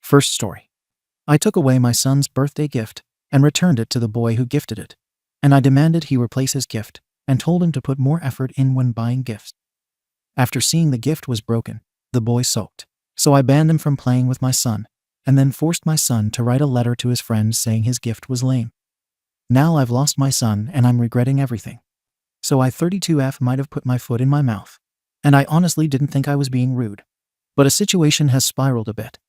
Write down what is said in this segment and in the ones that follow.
First story. I took away my son's birthday gift and returned it to the boy who gifted it, and I demanded he replace his gift and told him to put more effort in when buying gifts. After seeing the gift was broken, the boy sulked, so I banned him from playing with my son and then forced my son to write a letter to his friends saying his gift was lame. Now I've lost my son and I'm regretting everything. So I 32F might have put my foot in my mouth, and I honestly didn't think I was being rude. But a situation has spiraled a bit,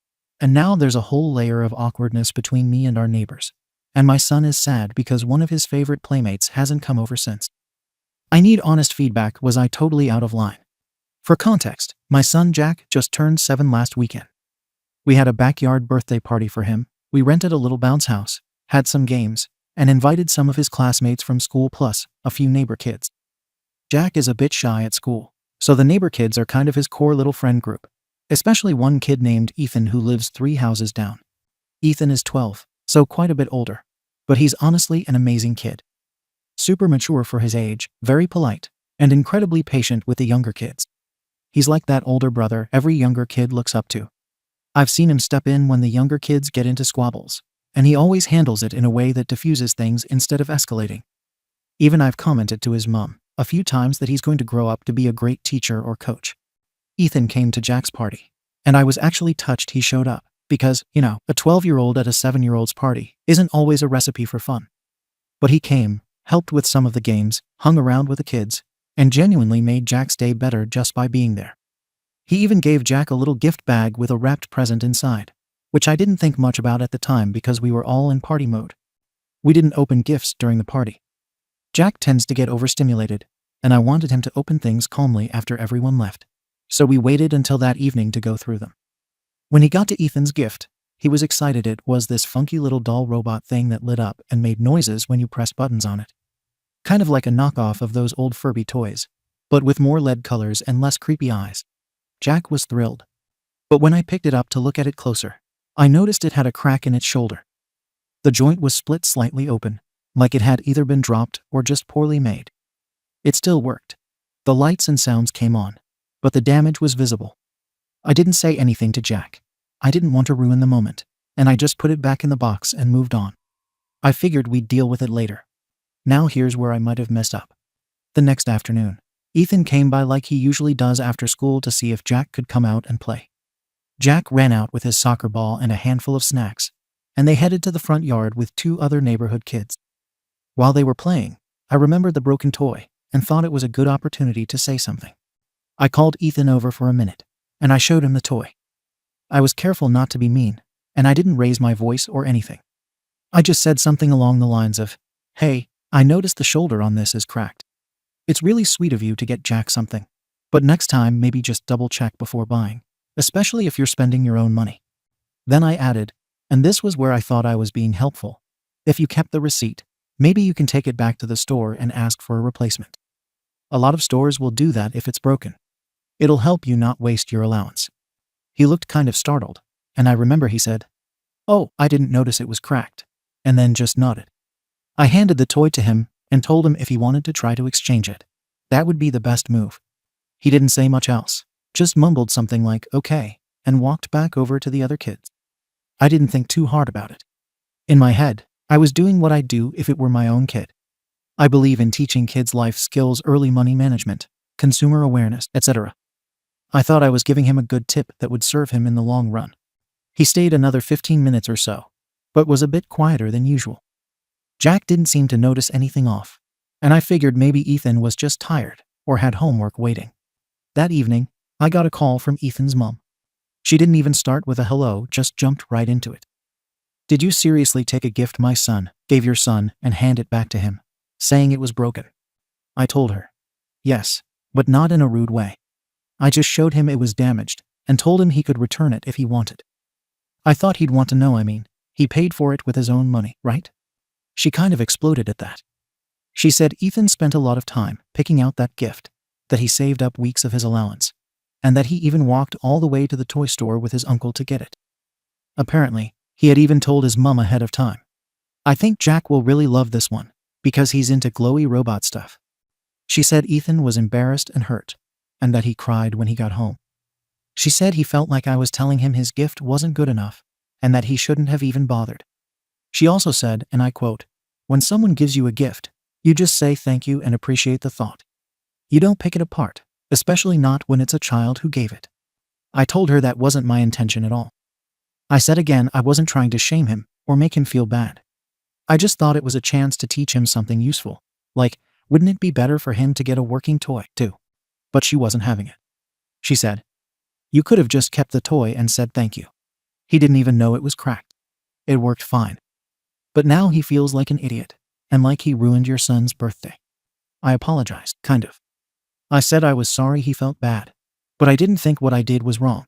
and now there's a whole layer of awkwardness between me and our neighbors, and my son is sad because one of his favorite playmates hasn't come over since. I need honest feedback. Was I totally out of line? For context, my son Jack just turned 7 last weekend. We had a backyard birthday party for him. We rented a little bounce house, had some games, and invited some of his classmates from school plus a few neighbor kids. Jack is a bit shy at school, so the neighbor kids are kind of his core little friend group, especially one kid named Ethan who lives 3 houses down. Ethan is 12, so quite a bit older, but he's honestly an amazing kid. Super mature for his age, very polite, and incredibly patient with the younger kids. He's like that older brother every younger kid looks up to. I've seen him step in when the younger kids get into squabbles, and he always handles it in a way that diffuses things instead of escalating. Even I've commented to his mom a few times that he's going to grow up to be a great teacher or coach. Ethan came to Jack's party, and I was actually touched he showed up, because, a 12-year-old at a 7-year-old's party isn't always a recipe for fun. But he came, helped with some of the games, hung around with the kids, and genuinely made Jack's day better just by being there. He even gave Jack a little gift bag with a wrapped present inside, which I didn't think much about at the time because we were all in party mode. We didn't open gifts during the party. Jack tends to get overstimulated, and I wanted him to open things calmly after everyone left, so we waited until that evening to go through them. When he got to Ethan's gift, he was excited. It was this funky little doll robot thing that lit up and made noises when you pressed buttons on it. Kind of like a knockoff of those old Furby toys, but with more LED colors and less creepy eyes. Jack was thrilled. But when I picked it up to look at it closer, I noticed it had a crack in its shoulder. The joint was split slightly open, like it had either been dropped or just poorly made. It still worked. The lights and sounds came on, but the damage was visible. I didn't say anything to Jack. I didn't want to ruin the moment, and I just put it back in the box and moved on. I figured we'd deal with it later. Now here's where I might have messed up. The next afternoon, Ethan came by like he usually does after school to see if Jack could come out and play. Jack ran out with his soccer ball and a handful of snacks, and they headed to the front yard with 2 other neighborhood kids. While they were playing, I remembered the broken toy and thought it was a good opportunity to say something. I called Ethan over for a minute, and I showed him the toy. I was careful not to be mean, and I didn't raise my voice or anything. I just said something along the lines of, "Hey, I noticed the shoulder on this is cracked. It's really sweet of you to get Jack something, but next time maybe just double check before buying, especially if you're spending your own money." Then I added, and this was where I thought I was being helpful, "If you kept the receipt, maybe you can take it back to the store and ask for a replacement. A lot of stores will do that if it's broken. It'll help you not waste your allowance." He looked kind of startled, and I remember he said, "Oh, I didn't notice it was cracked," and then just nodded. I handed the toy to him and told him if he wanted to try to exchange it, that would be the best move. He didn't say much else, just mumbled something like, "Okay," and walked back over to the other kids. I didn't think too hard about it. In my head, I was doing what I'd do if it were my own kid. I believe in teaching kids life skills, early money management, consumer awareness, etc. I thought I was giving him a good tip that would serve him in the long run. He stayed another 15 minutes or so, but was a bit quieter than usual. Jack didn't seem to notice anything off, and I figured maybe Ethan was just tired or had homework waiting. That evening, I got a call from Ethan's mom. She didn't even start with a hello, just jumped right into it. "Did you seriously take a gift my son gave your son and hand it back to him, saying it was broken?" I told her, "Yes, but not in a rude way. I just showed him it was damaged and told him he could return it if he wanted." I thought he'd want to know. He paid for it with his own money, right? She kind of exploded at that. She said Ethan spent a lot of time picking out that gift, that he saved up weeks of his allowance, and that he even walked all the way to the toy store with his uncle to get it. Apparently, he had even told his mom ahead of time. "I think Jack will really love this one, because he's into glowy robot stuff." She said Ethan was embarrassed and hurt, and that he cried when he got home. She said he felt like I was telling him his gift wasn't good enough, and that he shouldn't have even bothered. She also said, and I quote, "When someone gives you a gift, you just say thank you and appreciate the thought. You don't pick it apart, especially not when it's a child who gave it." I told her that wasn't my intention at all. I said again I wasn't trying to shame him or make him feel bad. I just thought it was a chance to teach him something useful, like, wouldn't it be better for him to get a working toy, too? But she wasn't having it. She said, "You could have just kept the toy and said thank you. He didn't even know it was cracked. It worked fine. But now he feels like an idiot, and like he ruined your son's birthday." I apologized, kind of. I said I was sorry he felt bad, but I didn't think what I did was wrong.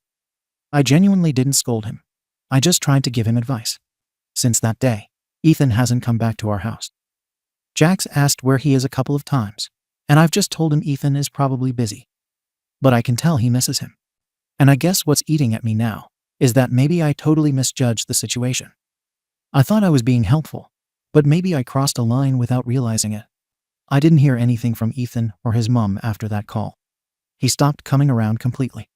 I genuinely didn't scold him. I just tried to give him advice. Since that day, Ethan hasn't come back to our house. Jack's asked where he is a couple of times, and I've just told him Ethan is probably busy. But I can tell he misses him. And I guess what's eating at me now is that maybe I totally misjudged the situation. I thought I was being helpful, but maybe I crossed a line without realizing it. I didn't hear anything from Ethan or his mom after that call. He stopped coming around completely.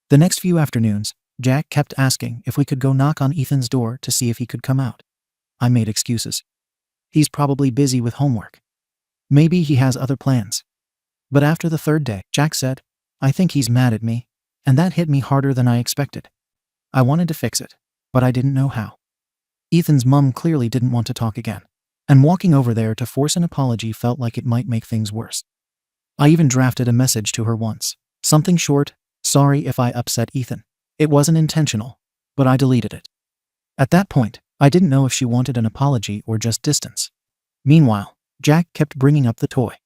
The next few afternoons, Jack kept asking if we could go knock on Ethan's door to see if he could come out. I made excuses. He's probably busy with homework. Maybe he has other plans. But after the third day, Jack said, "I think he's mad at me," and that hit me harder than I expected. I wanted to fix it, but I didn't know how. Ethan's mom clearly didn't want to talk again, and walking over there to force an apology felt like it might make things worse. I even drafted a message to her once, something short, "Sorry if I upset Ethan. It wasn't intentional," but I deleted it. At that point, I didn't know if she wanted an apology or just distance. Meanwhile, Jack kept bringing up the toy.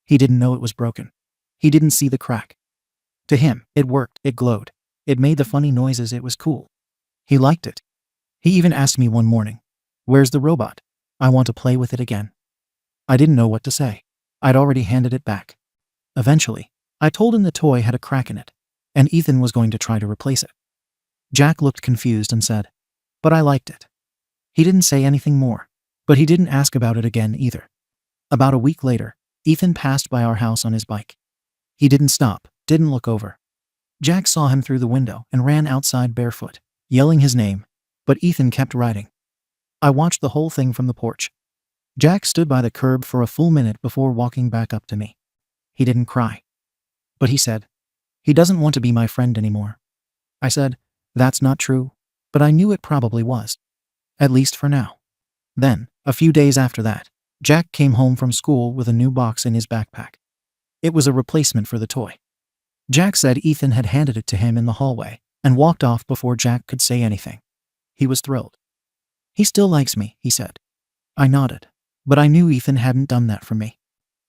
He didn't know it was broken. He didn't see the crack. To him, it worked, it glowed. It made the funny noises, it was cool. He liked it. He even asked me one morning, "Where's the robot? I want to play with it again." I didn't know what to say. I'd already handed it back. Eventually, I told him the toy had a crack in it, and Ethan was going to try to replace it. Jack looked confused and said, "But I liked it." He didn't say anything more, but he didn't ask about it again either. About a week later, Ethan passed by our house on his bike. He didn't stop, didn't look over. Jack saw him through the window and ran outside barefoot, yelling his name, but Ethan kept riding. I watched the whole thing from the porch. Jack stood by the curb for a full minute before walking back up to me. He didn't cry. But he said, "He doesn't want to be my friend anymore." I said, "That's not true," but I knew it probably was. At least for now. Then, a few days after that, Jack came home from school with a new box in his backpack. It was a replacement for the toy. Jack said Ethan had handed it to him in the hallway and walked off before Jack could say anything. He was thrilled. "He still likes me," he said. I nodded, but I knew Ethan hadn't done that for me.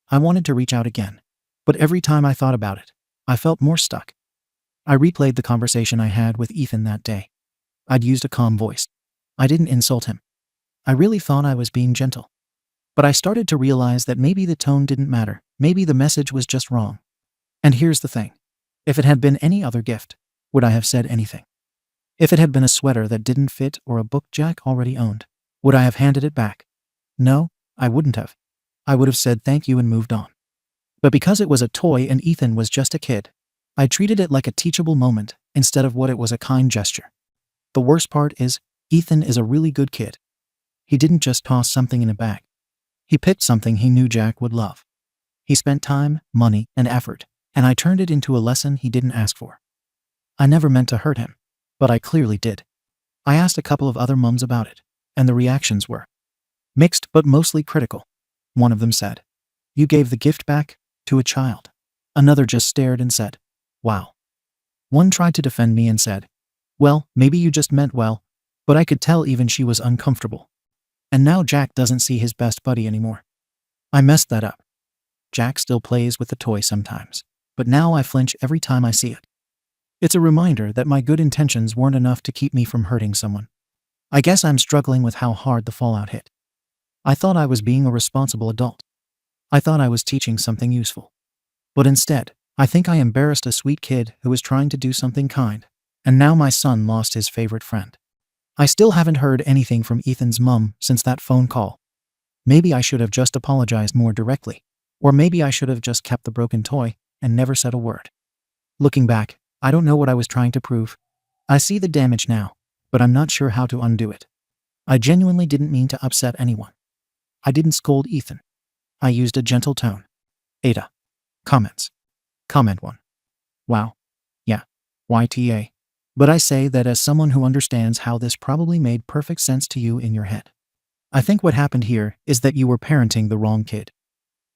I wanted to reach out again, but every time I thought about it, I felt more stuck. I replayed the conversation I had with Ethan that day. I'd used a calm voice. I didn't insult him. I really thought I was being gentle. But I started to realize that maybe the tone didn't matter. Maybe the message was just wrong. And here's the thing. If it had been any other gift, would I have said anything? If it had been a sweater that didn't fit or a book Jack already owned, would I have handed it back? No, I wouldn't have. I would have said thank you and moved on. But because it was a toy and Ethan was just a kid, I treated it like a teachable moment instead of what it was, a kind gesture. The worst part is, Ethan is a really good kid. He didn't just toss something in a bag. He picked something he knew Jack would love. He spent time, money, and effort, and I turned it into a lesson he didn't ask for. I never meant to hurt him, but I clearly did. I asked a couple of other mums about it, and the reactions were mixed but mostly critical. One of them said, "You gave the gift back to a child." Another just stared and said, "Wow." One tried to defend me and said, "Well, maybe you just meant well," but I could tell even she was uncomfortable. And now Jack doesn't see his best buddy anymore. I messed that up. Jack still plays with the toy sometimes, but now I flinch every time I see it. It's a reminder that my good intentions weren't enough to keep me from hurting someone. I guess I'm struggling with how hard the fallout hit. I thought I was being a responsible adult. I thought I was teaching something useful. But instead, I think I embarrassed a sweet kid who was trying to do something kind, and now my son lost his favorite friend. I still haven't heard anything from Ethan's mom since that phone call. Maybe I should have just apologized more directly, or maybe I should have just kept the broken toy and never said a word. Looking back, I don't know what I was trying to prove. I see the damage now, but I'm not sure how to undo it. I genuinely didn't mean to upset anyone. I didn't scold Ethan. I used a gentle tone. Ada. Comments. Comment 1. Wow. Yeah. YTA. But I say that as someone who understands how this probably made perfect sense to you in your head. I think what happened here is that you were parenting the wrong kid.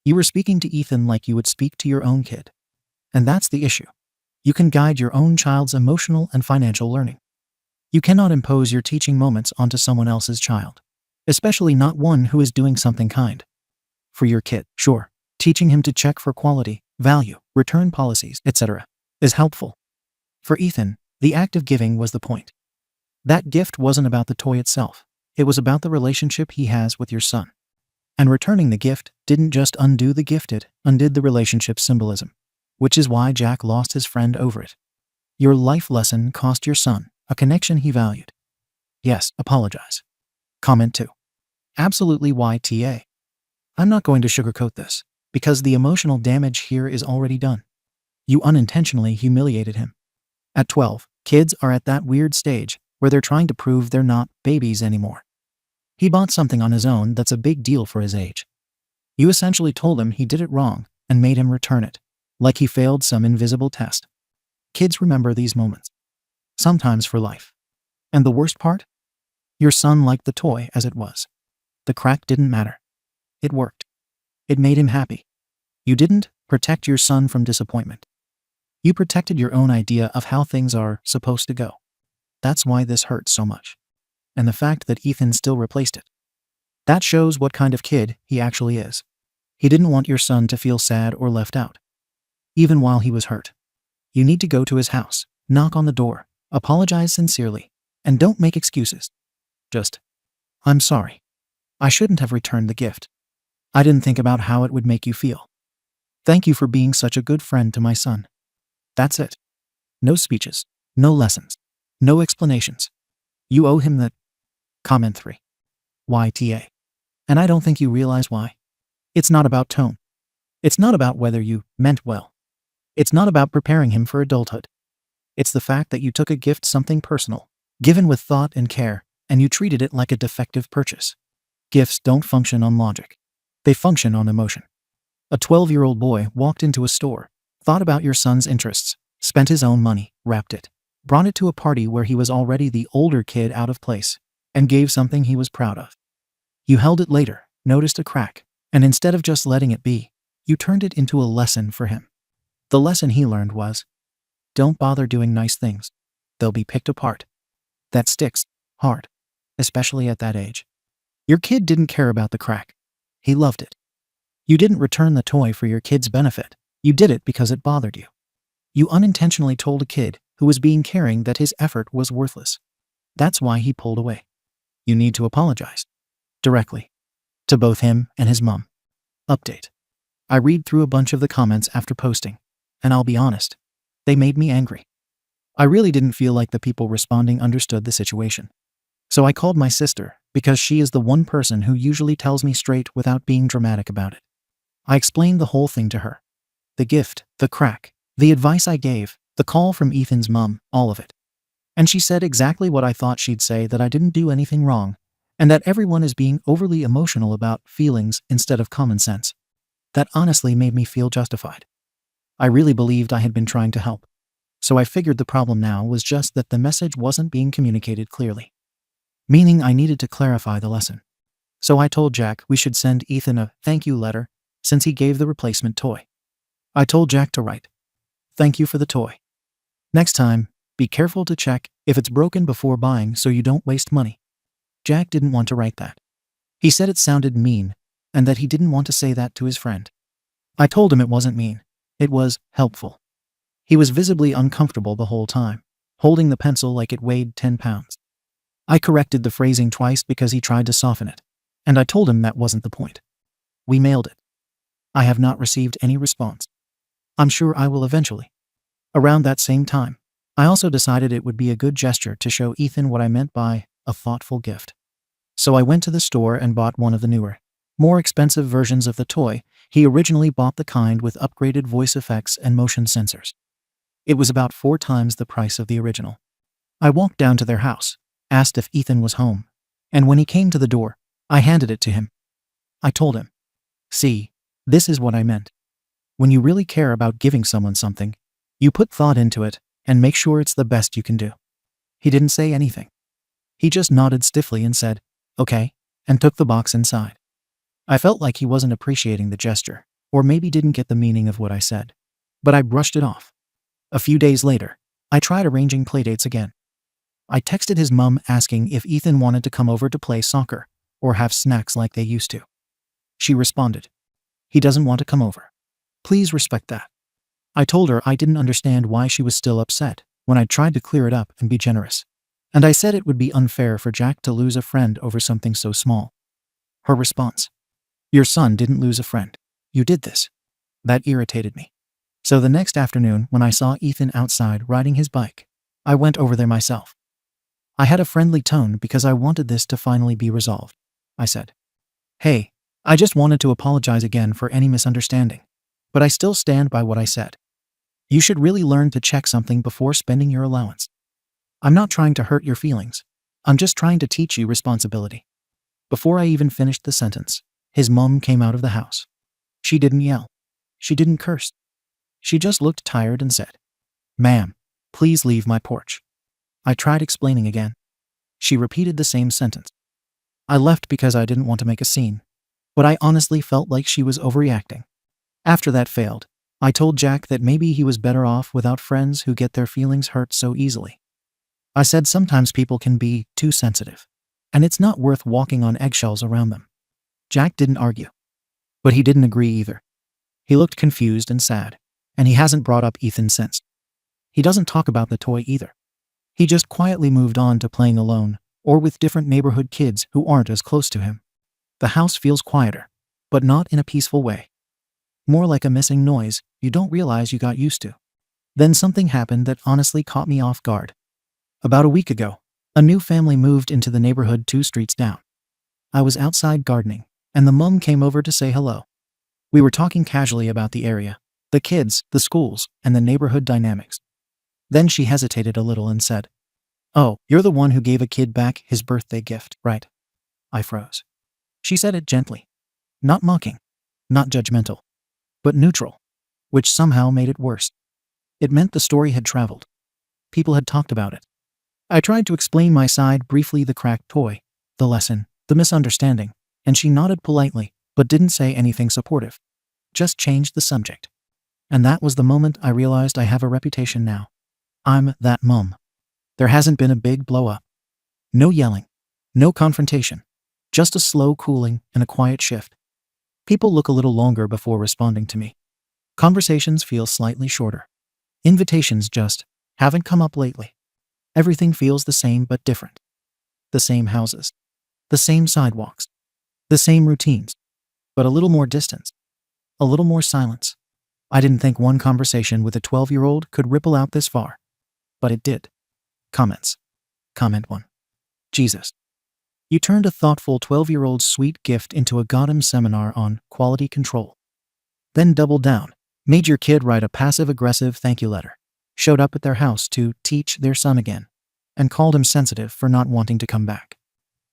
You were speaking to Ethan like you would speak to your own kid. And that's the issue. You can guide your own child's emotional and financial learning. You cannot impose your teaching moments onto someone else's child, especially not one who is doing something kind. For your kid, sure, teaching him to check for quality, value, return policies, etc. is helpful. For Ethan, the act of giving was the point. That gift wasn't about the toy itself. It was about the relationship he has with your son. And returning the gift didn't just undo the gift, it undid the relationship's symbolism, which is why Jack lost his friend over it. Your life lesson cost your son a connection he valued. Yes, apologize. Comment 2. Absolutely YTA. I'm not going to sugarcoat this, because the emotional damage here is already done. You unintentionally humiliated him. At 12, kids are at that weird stage where they're trying to prove they're not babies anymore. He bought something on his own that's a big deal for his age. You essentially told him he did it wrong and made him return it, like he failed some invisible test. Kids remember these moments, sometimes for life. And the worst part? Your son liked the toy as it was. The crack didn't matter. It worked. It made him happy. You didn't protect your son from disappointment. You protected your own idea of how things are supposed to go. That's why this hurts so much. And the fact that Ethan still replaced it. That shows what kind of kid he actually is. He didn't want your son to feel sad or left out, even while he was hurt. You need to go to his house, knock on the door, apologize sincerely, and don't make excuses. Just, I'm sorry. I shouldn't have returned the gift. I didn't think about how it would make you feel. Thank you for being such a good friend to my son. That's it. No speeches, no lessons, no explanations. You owe him that. Comment 3. YTA. And I don't think you realize why. It's not about tone. It's not about whether you meant well. It's not about preparing him for adulthood. It's the fact that you took a gift, something personal, given with thought and care, and you treated it like a defective purchase. Gifts don't function on logic. They function on emotion. A 12-year-old boy walked into a store, thought about your son's interests, spent his own money, wrapped it, brought it to a party where he was already the older kid out of place, and gave something he was proud of. You held it later, noticed a crack, and instead of just letting it be, you turned it into a lesson for him. The lesson he learned was, don't bother doing nice things. They'll be picked apart. That sticks hard, especially at that age. Your kid didn't care about the crack. He loved it. You didn't return the toy for your kid's benefit. You did it because it bothered you. You unintentionally told a kid who was being caring that his effort was worthless. That's why he pulled away. You need to apologize. Directly. To both him and his mom. Update. I read through a bunch of the comments after posting, and I'll be honest, they made me angry. I really didn't feel like the people responding understood the situation. So I called my sister, because she is the one person who usually tells me straight without being dramatic about it. I explained the whole thing to her. The gift, the crack, the advice I gave, the call from Ethan's mom, all of it. And she said exactly what I thought she'd say, that I didn't do anything wrong, and that everyone is being overly emotional about feelings instead of common sense. That honestly made me feel justified. I really believed I had been trying to help. So I figured the problem now was just that the message wasn't being communicated clearly. Meaning I needed to clarify the lesson. So I told Jack we should send Ethan a thank you letter since he gave the replacement toy. I told Jack to write, "Thank you for the toy. Next time, be careful to check if it's broken before buying so you don't waste money." Jack didn't want to write that. He said it sounded mean and that he didn't want to say that to his friend. I told him it wasn't mean. It was helpful. He was visibly uncomfortable the whole time, holding the pencil like it weighed 10 pounds. I corrected the phrasing twice because he tried to soften it, and I told him that wasn't the point. We mailed it. I have not received any response. I'm sure I will eventually. Around that same time, I also decided it would be a good gesture to show Ethan what I meant by a thoughtful gift. So I went to the store and bought one of the newer, more expensive versions of the toy. He originally bought the kind with upgraded voice effects and motion sensors. It was about 4 times the price of the original. I walked down to their house, asked if Ethan was home. And when he came to the door, I handed it to him. I told him, "See, this is what I meant. When you really care about giving someone something, you put thought into it and make sure it's the best you can do." He didn't say anything. He just nodded stiffly and said, "Okay," and took the box inside. I felt like he wasn't appreciating the gesture, or maybe didn't get the meaning of what I said. But I brushed it off. A few days later, I tried arranging playdates again. I texted his mum asking if Ethan wanted to come over to play soccer or have snacks like they used to. She responded, "He doesn't want to come over. Please respect that." I told her I didn't understand why she was still upset when I tried to clear it up and be generous. And I said it would be unfair for Jack to lose a friend over something so small. Her response, "Your son didn't lose a friend. You did this." That irritated me. So the next afternoon, when I saw Ethan outside riding his bike, I went over there myself. I had a friendly tone because I wanted this to finally be resolved. I said, "Hey, I just wanted to apologize again for any misunderstanding. But I still stand by what I said. You should really learn to check something before spending your allowance. I'm not trying to hurt your feelings. I'm just trying to teach you responsibility." Before I even finished the sentence, his mom came out of the house. She didn't yell. She didn't curse. She just looked tired and said, "Ma'am, please leave my porch." I tried explaining again. She repeated the same sentence. I left because I didn't want to make a scene, but I honestly felt like she was overreacting. After that failed, I told Jack that maybe he was better off without friends who get their feelings hurt so easily. I said sometimes people can be too sensitive, and it's not worth walking on eggshells around them. Jack didn't argue, but he didn't agree either. He looked confused and sad, and he hasn't brought up Ethan since. He doesn't talk about the toy either. He just quietly moved on to playing alone or with different neighborhood kids who aren't as close to him. The house feels quieter, but not in a peaceful way. More like a missing noise you don't realize you got used to. Then something happened that honestly caught me off guard. About a week ago, a new family moved into the neighborhood 2 streets down. I was outside gardening, and the mum came over to say hello. We were talking casually about the area, the kids, the schools, and the neighborhood dynamics. Then she hesitated a little and said, "Oh, you're the one who gave a kid back his birthday gift, right?" I froze. She said it gently. Not mocking, not judgmental, but neutral, which somehow made it worse. It meant the story had traveled. People had talked about it. I tried to explain my side briefly, the cracked toy, the lesson, the misunderstanding, and she nodded politely, but didn't say anything supportive. Just changed the subject. And that was the moment I realized I have a reputation now. I'm that mum. There hasn't been a big blow-up. No yelling. No confrontation. Just a slow cooling and a quiet shift. People look a little longer before responding to me. Conversations feel slightly shorter. Invitations just haven't come up lately. Everything feels the same but different. The same houses. The same sidewalks. The same routines. But a little more distance. A little more silence. I didn't think one conversation with a 12-year-old could ripple out this far. But it did. Comments. Comment 1. Jesus. You turned a thoughtful 12-year-old's sweet gift into a goddamn seminar on quality control. Then doubled down. Made your kid write a passive-aggressive thank you letter. Showed up at their house to teach their son again. And called him sensitive for not wanting to come back.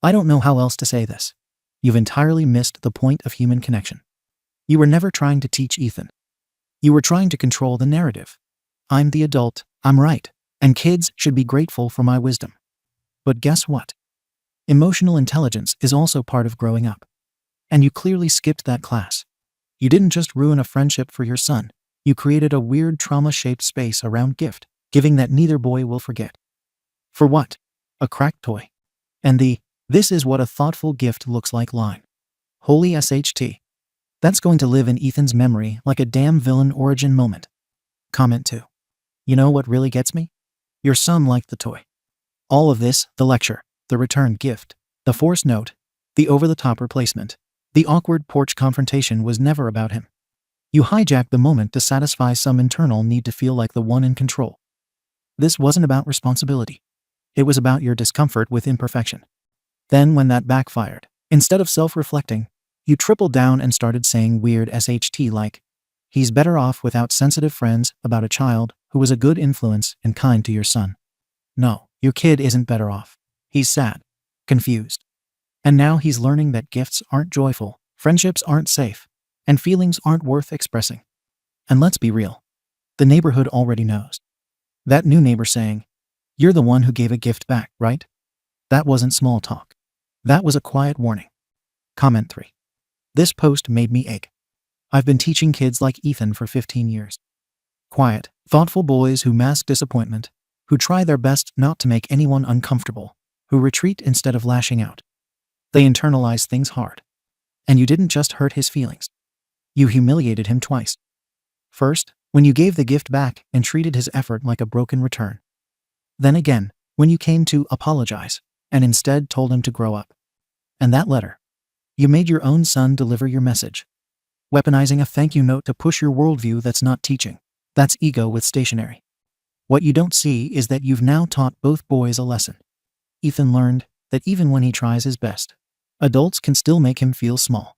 I don't know how else to say this. You've entirely missed the point of human connection. You were never trying to teach Ethan. You were trying to control the narrative. I'm the adult, I'm right, and kids should be grateful for my wisdom. But guess what? Emotional intelligence is also part of growing up. And you clearly skipped that class. You didn't just ruin a friendship for your son, you created a weird trauma-shaped space around gift, giving that neither boy will forget. For what? A cracked toy. And the, "This is what a thoughtful gift looks like" line. Holy SHT. That's going to live in Ethan's memory like a damn villain origin moment. Comment 2. You know what really gets me? Your son liked the toy. All of this, the lecture, the returned gift, the forced note, the over-the-top replacement, the awkward porch confrontation was never about him. You hijacked the moment to satisfy some internal need to feel like the one in control. This wasn't about responsibility. It was about your discomfort with imperfection. Then when that backfired, instead of self-reflecting, you tripled down and started saying weird SHT like, "He's better off without sensitive friends" about a child who was a good influence and kind to your son. No, your kid isn't better off. He's sad, confused. And now he's learning that gifts aren't joyful, friendships aren't safe, and feelings aren't worth expressing. And let's be real. The neighborhood already knows. That new neighbor saying, "You're the one who gave a gift back, right?" That wasn't small talk. That was a quiet warning. Comment 3. This post made me ache. I've been teaching kids like Ethan for 15 years. Quiet, thoughtful boys who mask disappointment, who try their best not to make anyone uncomfortable, who retreat instead of lashing out. They internalize things hard. And you didn't just hurt his feelings. You humiliated him twice. First, when you gave the gift back and treated his effort like a broken return. Then again, when you came to apologize and instead told him to grow up. And that letter. You made your own son deliver your message. Weaponizing a thank you note to push your worldview that's not teaching. That's ego with stationery. What you don't see is that you've now taught both boys a lesson. Ethan learned that even when he tries his best, adults can still make him feel small.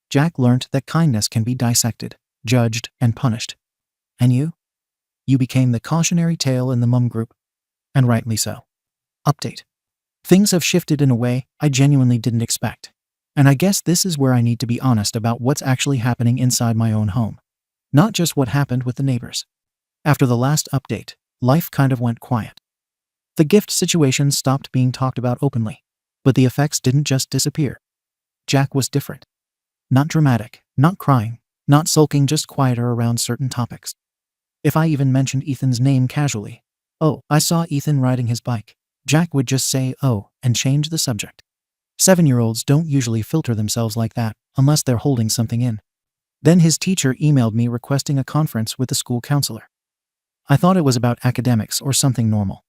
Jack learned that kindness can be dissected, judged, and punished. And you? You became the cautionary tale in the mum group. And rightly so. Update. Things have shifted in a way I genuinely didn't expect. And I guess this is where I need to be honest about what's actually happening inside my own home. Not just what happened with the neighbors. After the last update, life kind of went quiet. The gift situation stopped being talked about openly. But the effects didn't just disappear. Jack was different. Not dramatic, not crying, not sulking, just quieter around certain topics. If I even mentioned Ethan's name casually, "Oh, I saw Ethan riding his bike," Jack would just say, "Oh," and change the subject. 7-year-olds don't usually filter themselves like that unless they're holding something in. Then his teacher emailed me requesting a conference with the school counselor. I thought it was about academics or something normal.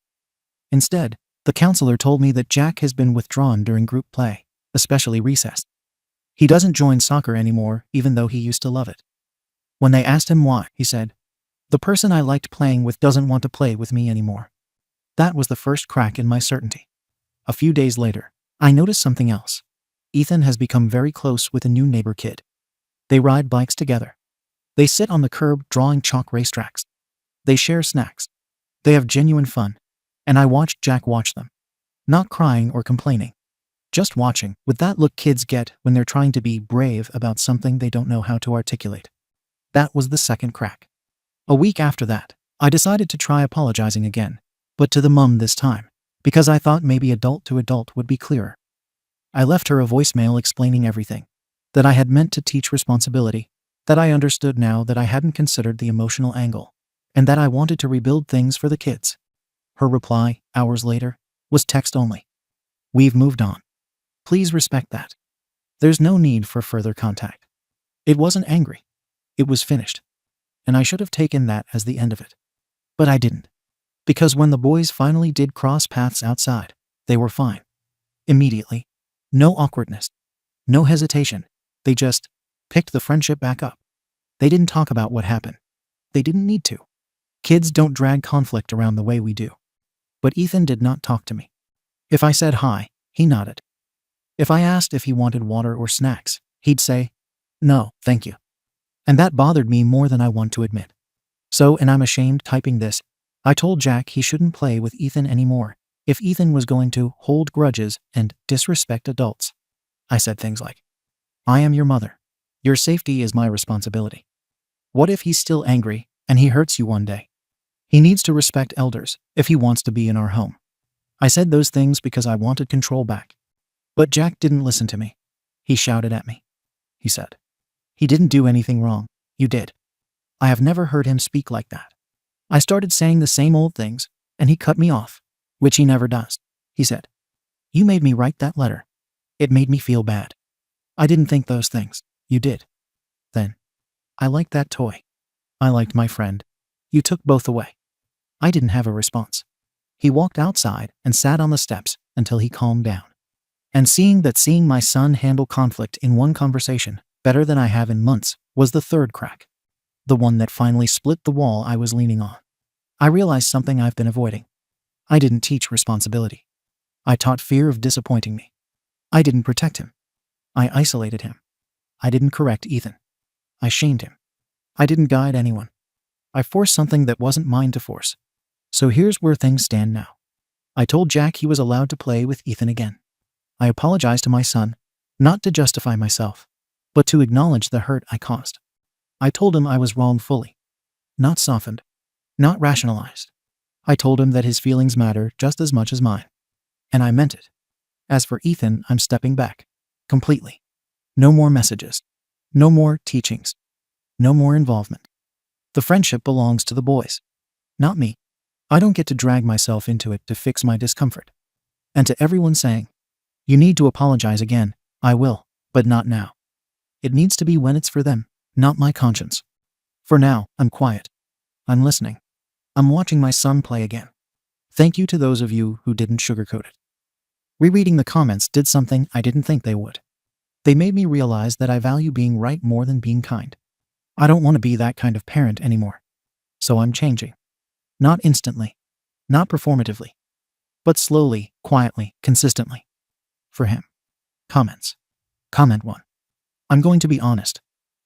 Instead, the counselor told me that Jack has been withdrawn during group play, especially recess. He doesn't join soccer anymore, even though he used to love it. When they asked him why, he said, "The person I liked playing with doesn't want to play with me anymore." That was the first crack in my certainty. A few days later, I noticed something else. Ethan has become very close with a new neighbor kid. They ride bikes together. They sit on the curb drawing chalk racetracks. They share snacks. They have genuine fun. And I watched Jack watch them. Not crying or complaining. Just watching, with that look kids get when they're trying to be brave about something they don't know how to articulate. That was the second crack. A week after that, I decided to try apologizing again, but to the mum this time, because I thought maybe adult to adult would be clearer. I left her a voicemail explaining everything. That I had meant to teach responsibility, that I understood now that I hadn't considered the emotional angle, and that I wanted to rebuild things for the kids. Her reply, hours later, was text only. "We've moved on. Please respect that. There's no need for further contact." It wasn't angry. It was finished. And I should have taken that as the end of it. But I didn't. Because when the boys finally did cross paths outside, they were fine. Immediately. No awkwardness. No hesitation. They just picked the friendship back up. They didn't talk about what happened. They didn't need to. Kids don't drag conflict around the way we do. But Ethan did not talk to me. If I said hi, he nodded. If I asked if he wanted water or snacks, he'd say, "No, thank you." And that bothered me more than I want to admit. So, and I'm ashamed typing this, I told Jack he shouldn't play with Ethan anymore if Ethan was going to hold grudges and disrespect adults. I said things like, "I am your mother. Your safety is my responsibility. What if he's still angry and he hurts you one day? He needs to respect elders if he wants to be in our home." I said those things because I wanted control back. But Jack didn't listen to me. He shouted at me. He said, "He didn't do anything wrong. You did." I have never heard him speak like that. I started saying the same old things, and he cut me off, which he never does. He said, "You made me write that letter. It made me feel bad. I didn't think those things. You did. Then, I liked that toy. I liked my friend. You took both away." I didn't have a response. He walked outside and sat on the steps until he calmed down. And seeing my son handle conflict in one conversation better than I have in months was the third crack. The one that finally split the wall I was leaning on. I realized something I've been avoiding. I didn't teach responsibility. I taught fear of disappointing me. I didn't protect him. I isolated him. I didn't correct Ethan. I shamed him. I didn't guide anyone. I forced something that wasn't mine to force. So here's where things stand now. I told Jack he was allowed to play with Ethan again. I apologized to my son, not to justify myself, but to acknowledge the hurt I caused. I told him I was wrong fully, not softened, not rationalized. I told him that his feelings matter just as much as mine. And I meant it. As for Ethan, I'm stepping back. Completely. No more messages. No more teachings. No more involvement. The friendship belongs to the boys, not me. I don't get to drag myself into it to fix my discomfort. And to everyone saying, you need to apologize again, I will, but not now. It needs to be when it's for them, not my conscience. For now, I'm quiet. I'm listening. I'm watching my son play again. Thank you to those of you who didn't sugarcoat it. Rereading the comments did something I didn't think they would. They made me realize that I value being right more than being kind. I don't want to be that kind of parent anymore. So I'm changing. Not instantly. Not performatively. But slowly, quietly, consistently. For him. Comments. Comment 1. I'm going to be honest.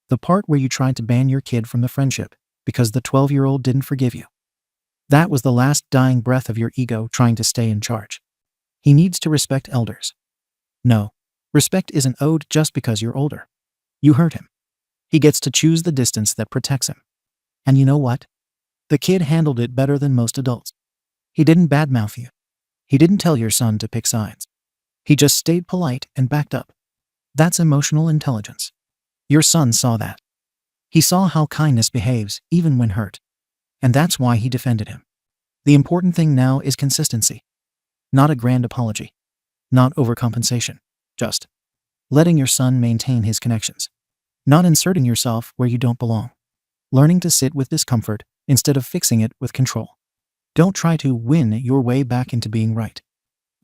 The part where you tried to ban your kid from the friendship because the 12-year-old didn't forgive you. That was the last dying breath of your ego trying to stay in charge. He needs to respect elders. No, respect isn't owed just because you're older. You hurt him. He gets to choose the distance that protects him. And you know what? The kid handled it better than most adults. He didn't badmouth you. He didn't tell your son to pick sides. He just stayed polite and backed up. That's emotional intelligence. Your son saw that. He saw how kindness behaves even when hurt. And that's why he defended him. The important thing now is consistency. Not a grand apology. Not overcompensation. Just letting your son maintain his connections. Not inserting yourself where you don't belong. Learning to sit with discomfort instead of fixing it with control. Don't try to win your way back into being right.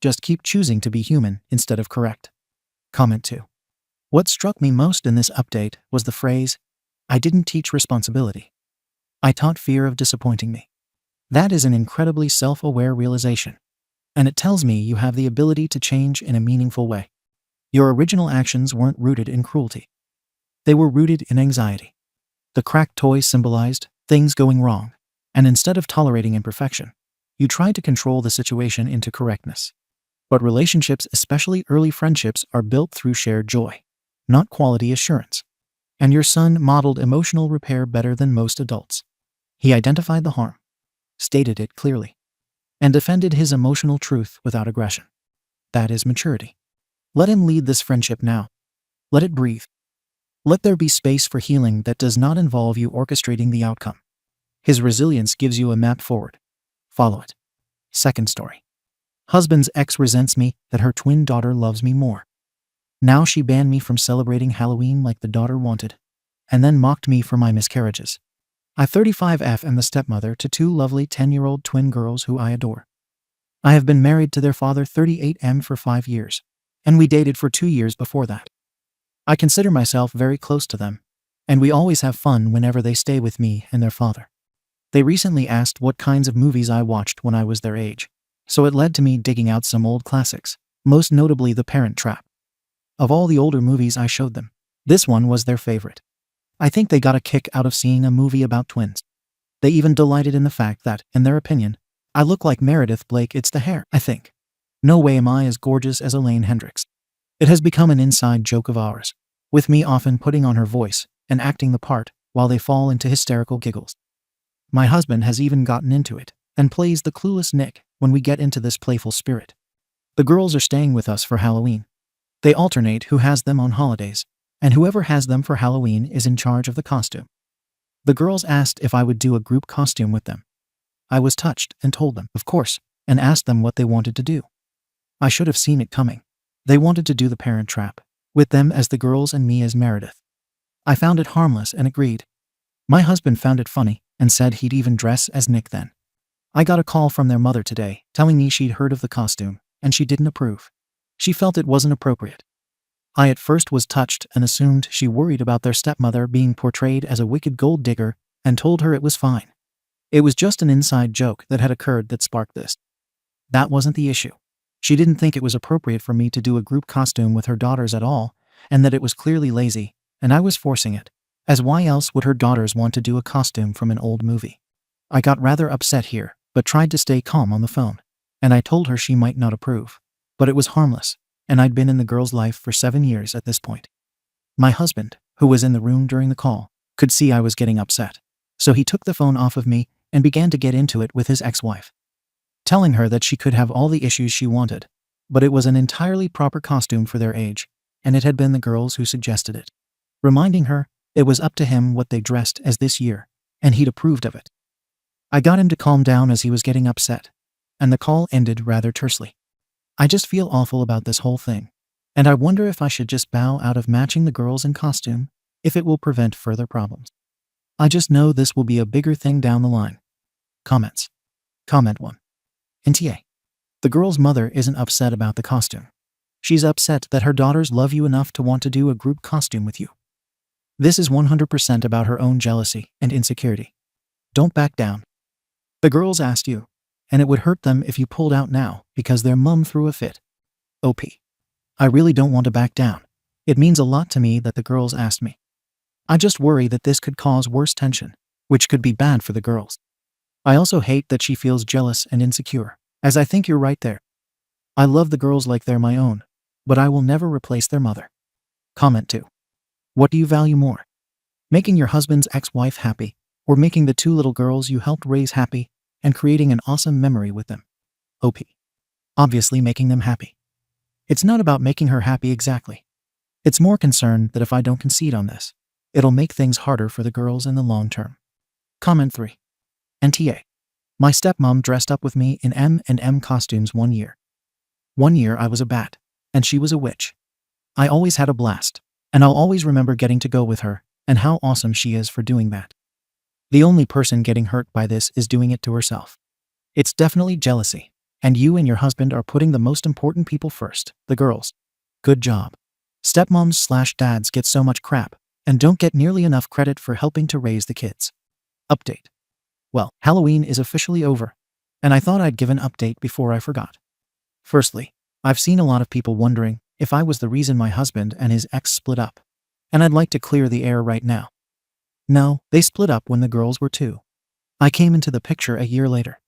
Just keep choosing to be human instead of correct. Comment 2. What struck me most in this update was the phrase, I didn't teach responsibility. I taught fear of disappointing me. That is an incredibly self-aware realization. And it tells me you have the ability to change in a meaningful way. Your original actions weren't rooted in cruelty. They were rooted in anxiety. The cracked toy symbolized things going wrong, and instead of tolerating imperfection, you tried to control the situation into correctness. But relationships, especially early friendships, are built through shared joy, not quality assurance. And your son modeled emotional repair better than most adults. He identified the harm, stated it clearly, and defended his emotional truth without aggression. That is maturity. Let him lead this friendship now. Let it breathe. Let there be space for healing that does not involve you orchestrating the outcome. His resilience gives you a map forward. Follow it. Second story. Husband's ex resents me that her twin daughter loves me more. Now she banned me from celebrating Halloween like the daughter wanted, and then mocked me for my miscarriages. I 35F am the stepmother to two lovely 10-year-old twin girls who I adore. I have been married to their father 38M for 5 years, and we dated for 2 years before that. I consider myself very close to them, and we always have fun whenever they stay with me and their father. They recently asked what kinds of movies I watched when I was their age, so it led to me digging out some old classics, most notably The Parent Trap. Of all the older movies I showed them, this one was their favorite. I think they got a kick out of seeing a movie about twins. They even delighted in the fact that, in their opinion, I look like Meredith Blake. It's the hair, I think. No way am I as gorgeous as Elaine Hendricks. It has become an inside joke of ours, with me often putting on her voice and acting the part while they fall into hysterical giggles. My husband has even gotten into it and plays the clueless Nick when we get into this playful spirit. The girls are staying with us for Halloween. They alternate who has them on holidays, and whoever has them for Halloween is in charge of the costume. The girls asked if I would do a group costume with them. I was touched and told them, of course, and asked them what they wanted to do. I should have seen it coming. They wanted to do The Parent Trap, with them as the girls and me as Meredith. I found it harmless and agreed. My husband found it funny and said he'd even dress as Nick then. I got a call from their mother today telling me she'd heard of the costume and she didn't approve. She felt it wasn't appropriate. I at first was touched and assumed she worried about their stepmother being portrayed as a wicked gold digger and told her it was fine. It was just an inside joke that had occurred that sparked this. That wasn't the issue. She didn't think it was appropriate for me to do a group costume with her daughters at all, and that it was clearly lazy, and I was forcing it, as why else would her daughters want to do a costume from an old movie? I got rather upset here, but tried to stay calm on the phone. and I told her she might not approve. But it was harmless, and I'd been in the girl's life for 7 years at this point. My husband, who was in the room during the call, could see I was getting upset. So he took the phone off of me and began to get into it with his ex-wife, telling her that she could have all the issues she wanted, but it was an entirely proper costume for their age, and it had been the girls who suggested it, reminding her it was up to him what they dressed as this year, and he'd approved of it. I got him to calm down as he was getting upset, and the call ended rather tersely. I just feel awful about this whole thing, and I wonder if I should just bow out of matching the girls in costume, if it will prevent further problems. I just know this will be a bigger thing down the line. Comments. Comment 1. NTA. The girl's mother isn't upset about the costume. She's upset that her daughters love you enough to want to do a group costume with you. This is 100% about her own jealousy and insecurity. Don't back down. The girls asked you, and it would hurt them if you pulled out now because their mum threw a fit. OP. I really don't want to back down. It means a lot to me that the girls asked me. I just worry that this could cause worse tension, which could be bad for the girls. I also hate that she feels jealous and insecure, as I think you're right there. I love the girls like they're my own, but I will never replace their mother. Comment 2. What do you value more? Making your husband's ex-wife happy, or making the 2 little girls you helped raise happy and creating an awesome memory with them? OP. Obviously making them happy. It's not about making her happy exactly. It's more concerned that if I don't concede on this, it'll make things harder for the girls in the long term. Comment 3. NTA. My stepmom dressed up with me in M&M costumes one year. One year I was a bat, and she was a witch. I always had a blast, and I'll always remember getting to go with her and how awesome she is for doing that. The only person getting hurt by this is doing it to herself. It's definitely jealousy, and you and your husband are putting the most important people first, the girls. Good job. Stepmoms/dads get so much crap and don't get nearly enough credit for helping to raise the kids. Update. Well, Halloween is officially over, and I thought I'd give an update before I forgot. Firstly, I've seen a lot of people wondering if I was the reason my husband and his ex split up, and I'd like to clear the air right now. No, they split up when the girls were 2. I came into the picture a year later.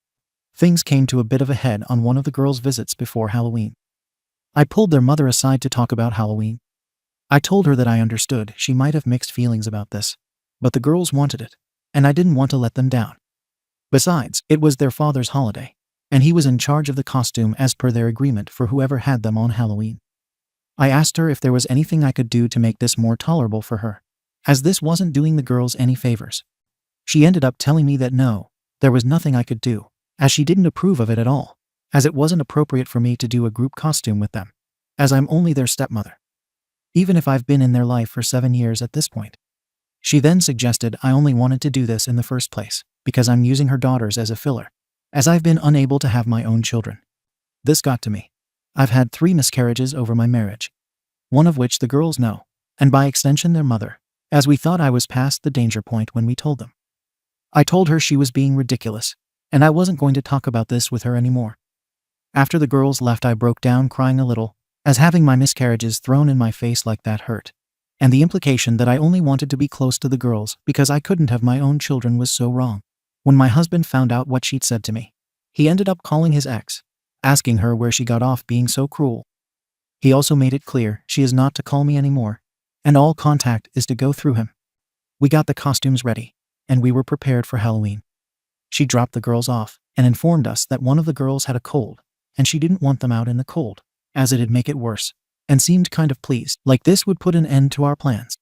Things came to a bit of a head on one of the girls' visits before Halloween. I pulled their mother aside to talk about Halloween. I told her that I understood she might have mixed feelings about this, but the girls wanted it, and I didn't want to let them down. Besides, it was their father's holiday, and he was in charge of the costume as per their agreement for whoever had them on Halloween. I asked her if there was anything I could do to make this more tolerable for her, as this wasn't doing the girls any favors. She ended up telling me that no, there was nothing I could do, as she didn't approve of it at all, as it wasn't appropriate for me to do a group costume with them, as I'm only their stepmother, even if I've been in their life for 7 years at this point. She then suggested I only wanted to do this in the first place because I'm using her daughters as a filler, as I've been unable to have my own children. This got to me. I've had 3 miscarriages over my marriage, one of which the girls know, and by extension their mother, as we thought I was past the danger point when we told them. I told her she was being ridiculous, and I wasn't going to talk about this with her anymore. After the girls left, I broke down crying a little, as having my miscarriages thrown in my face like that hurt, and the implication that I only wanted to be close to the girls because I couldn't have my own children was so wrong. When my husband found out what she'd said to me, he ended up calling his ex, asking her where she got off being so cruel. He also made it clear she is not to call me anymore, and all contact is to go through him. We got the costumes ready, and we were prepared for Halloween. She dropped the girls off and informed us that one of the girls had a cold, and she didn't want them out in the cold, as it'd make it worse, and seemed kind of pleased, like this would put an end to our plans.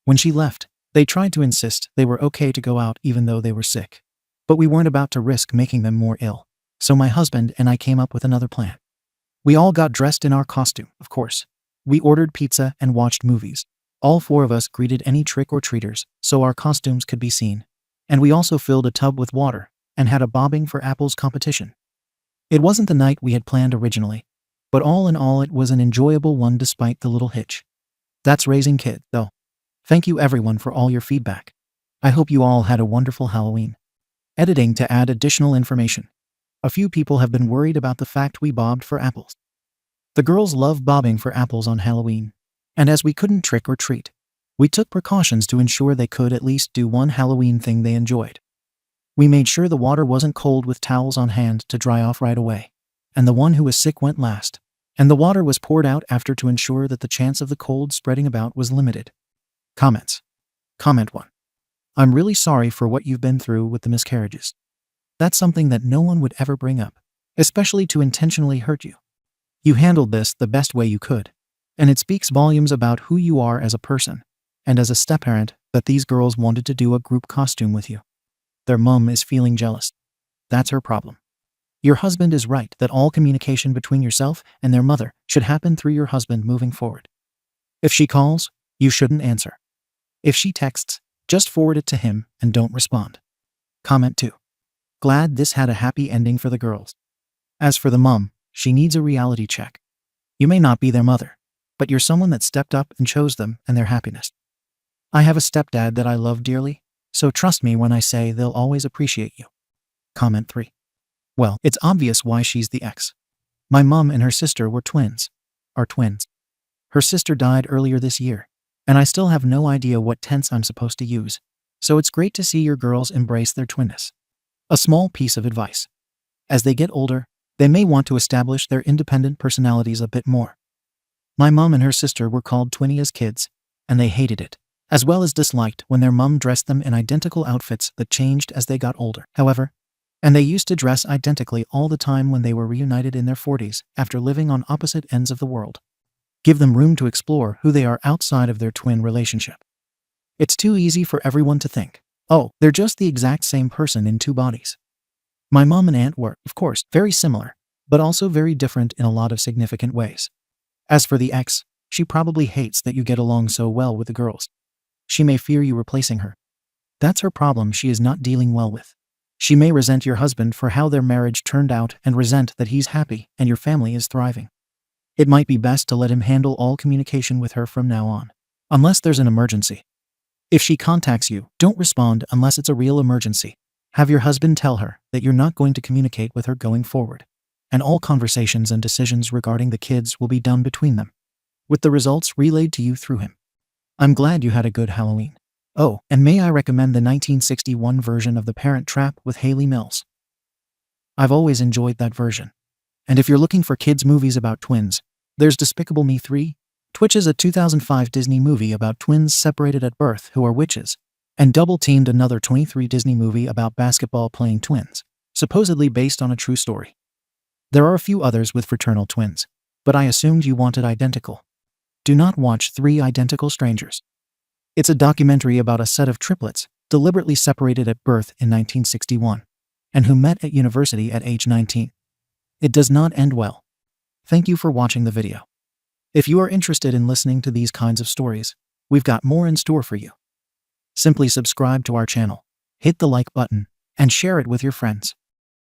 When she left, they tried to insist they were okay to go out even though they were sick. But we weren't about to risk making them more ill, so my husband and I came up with another plan. We all got dressed in our costume, of course. We ordered pizza and watched movies. All 4 of us greeted any trick-or-treaters so our costumes could be seen. And we also filled a tub with water and had a bobbing for apples competition. It wasn't the night we had planned originally, but all in all it was an enjoyable one despite the little hitch. That's raising kids, though. Thank you everyone for all your feedback. I hope you all had a wonderful Halloween. Editing to add additional information. A few people have been worried about the fact we bobbed for apples. The girls love bobbing for apples on Halloween, and as we couldn't trick or treat, we took precautions to ensure they could at least do one Halloween thing they enjoyed. We made sure the water wasn't cold with towels on hand to dry off right away. and the one who was sick went last, and the water was poured out after to ensure that the chance of the cold spreading about was limited. Comments. Comment 1. I'm really sorry for what you've been through with the miscarriages. That's something that no one would ever bring up, especially to intentionally hurt you. You handled this the best way you could, and it speaks volumes about who you are as a person, and as a step-parent, that these girls wanted to do a group costume with you. Their mom is feeling jealous. That's her problem. Your husband is right that all communication between yourself and their mother should happen through your husband moving forward. If she calls, you shouldn't answer. If she texts, just forward it to him and don't respond. Comment 2. Glad this had a happy ending for the girls. As for the mom, she needs a reality check. You may not be their mother, but you're someone that stepped up and chose them and their happiness. I have a stepdad that I love dearly, so trust me when I say they'll always appreciate you. Comment 3. Well, it's obvious why she's the ex. My mom and her sister were twins. Are twins. Her sister died earlier this year, and I still have no idea what tense I'm supposed to use, so it's great to see your girls embrace their twinness. A small piece of advice. As they get older, they may want to establish their independent personalities a bit more. My mom and her sister were called Twinnie as kids, and they hated it, as well as disliked when their mom dressed them in identical outfits that changed as they got older. However, and they used to dress identically all the time when they were reunited in their 40s after living on opposite ends of the world. Give them room to explore who they are outside of their twin relationship. It's too easy for everyone to think, oh, they're just the exact same person in two bodies. My mom and aunt were, of course, very similar, but also very different in a lot of significant ways. As for the ex, she probably hates that you get along so well with the girls. She may fear you replacing her. That's her problem she is not dealing well with. She may resent your husband for how their marriage turned out and resent that he's happy and your family is thriving. It might be best to let him handle all communication with her from now on, unless there's an emergency. If she contacts you, don't respond unless it's a real emergency. Have your husband tell her that you're not going to communicate with her going forward, and all conversations and decisions regarding the kids will be done between them, with the results relayed to you through him. I'm glad you had a good Halloween. Oh, and may I recommend the 1961 version of The Parent Trap with Hayley Mills. I've always enjoyed that version. And if you're looking for kids' movies about twins, there's Despicable Me 3, which is a 2005 Disney movie about twins separated at birth who are witches, and Double Teamed, another 23 Disney movie about basketball-playing twins, supposedly based on a true story. There are a few others with fraternal twins, but I assumed you wanted identical. Do not watch Three Identical Strangers. It's a documentary about a set of triplets deliberately separated at birth in 1961, and who met at university at age 19. It does not end well. Thank you for watching the video. If you are interested in listening to these kinds of stories, we've got more in store for you. Simply subscribe to our channel, hit the like button, and share it with your friends.